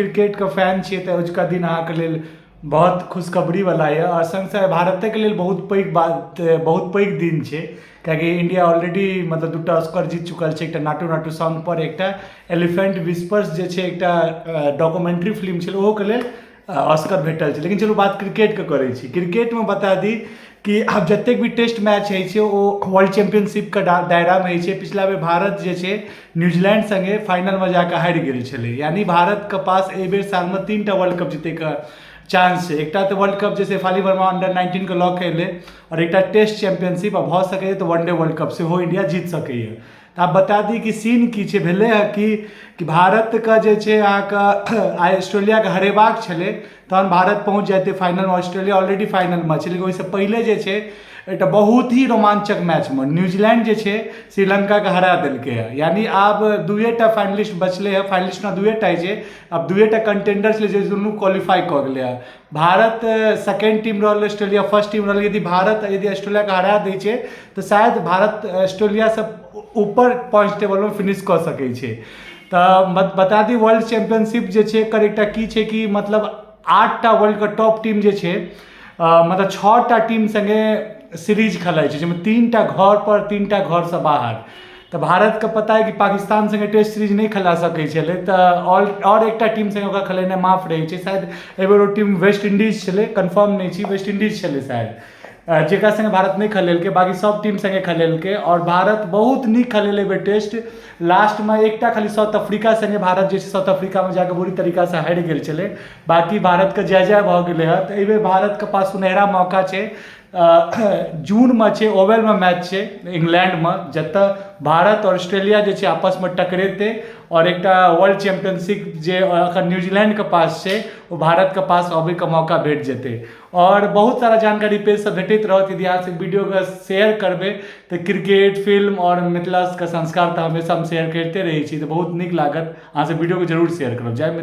क्रिकेटके फैन छियै तऽ अजुका दिन अहाँके लेल बहुत खुशखबरीवला यऽ आओर संग भारतके लेल बहुत पैघ बात, बहुत पैघ दिन छै, किएकि इंडिया ऑलरेडी मतलब 2टा ऑस्कर जीत चुकल छै। एकटा नाटू नाटू सॉन्ग पर, एकटा एलिफेंट विस्पर्स जे छै एकटा डॉक्यूमेंट्री फिल्म छलै ओहोके लेल ऑस्कर भेटल छै। लेकिन चलू बात क्रिकेटके करै छी। क्रिकेटमे बता दी कि आब जतेक भी टेस्ट मैच होइ छै ओ वर्ल्ड चैंपियनशिपके दायरामे होइ छै। पिछला बेर भारत जे छै न्यूजीलैंड संगे फाइनलमे जाकऽ हारि गेल छलै, यानी भारतके पास एहि बेर सालमे 3टा वर्ल्ड कप जीतैके चांस छै। एकटा तऽ वर्ल्ड कप जे शेफाली वर्मा अंडर 19 के लऽ के एलै और एकटा टेस्ट चैंपियनशिप, आ भऽ सकैए तऽ वनडे वर्ल्ड कप सेहो इंडिया जीत सकैए। तऽ आब बता दी कि सीन की छै, भेलै है कि भारतके जे छै अहाँके आइ ऑस्ट्रेलियाके हरेबाक छलै तहन भारत पहुँच जाइते फाइनलमे। ऑस्ट्रेलिया ऑलरेडी फाइनलमे छै, लेकिन ओहिसँ पहिले जे छै एकटा बहुत ही रोमांचक मैचमे न्यूजीलैंड जे छै श्रीलंकाके हरा देलकै है। यानी आब 2टा फाइनलिस्ट बचलै है, फाइनलिस्टमे 2टा छै, आब 2टा कंटेंडर छलै जे दुनू क्वालिफाई कऽ गेलै है। भारत सेकेंड टीम रहल, ऑस्ट्रेलिया फर्स्ट टीम रहल। यदि ऑस्ट्रेलियाके हरा दै छै तऽ शायद भारत ऑस्ट्रेलियासँ ऊपर पॉइंट टेबलमे फिनिश कऽ सकै छै। तऽ बता दी वर्ल्ड चैंपियनशिप जे छै एकर एकटा की छै कि मतलब 8टा वर्ल्डके टॉप टीम जे छै मतलब 6टा टीम संगे सीरीज खेलाइ छै, जाहिमे 3टा घर पर 3टा घरसँ बाहर। तऽ भारतके पता है कि पाकिस्तान संगे टेस्ट सीरीज नहीं खेला सकै छलै, तऽ और एकटा टीम संगे ओकरा खेलेनाइ माफ रहै छै। शायद एहिबेर ओ टीम वेस्ट इंडीज छलै, कन्फर्म नहीं छी, वेस्ट इंडीज छलै शायद, जेकरा संगे भारत नहीं खेलेलकै। बाकी सब टीम संगे खेलेलकै और भारत बहुत नीक खेलेलै एहिबेर टेस्ट। लास्टमे एकटा खाली साउथ अफ्रीका संगे भारत जे छै साउथ अफ्रीकामे जाकऽ बुरी तरीकासँ हारि गेल छलै। बाकी भारतके जय जय भऽ गेलै हँ। तऽ एहिबेर भारतके पास सुनहरा मौका छै। जूनमे छै, ओवलमे मैच छै इंग्लैंडमे, जतऽ भारत और ऑस्ट्रेलिया जे छै आपसमे टकरेतै और एकटा वर्ल्ड चैंपियनशिप जे अखन न्यूजीलैंडके पास छै ओ भारतके पास अबैके मौका भेट जेतै। और बहुत सारा जानकारी पेजसँ भेटैत रहत। यदि अहाँ वीडियोके शेयर करबै तऽ क्रिकेट, फिल्म और मिथिलाके संस्कार तऽ हमेशा हम शेयर करिते रहै छी, तऽ बहुत नीक लागत। अहाँसँ वीडियोके जरूर शेयर करब। जय मिथिला।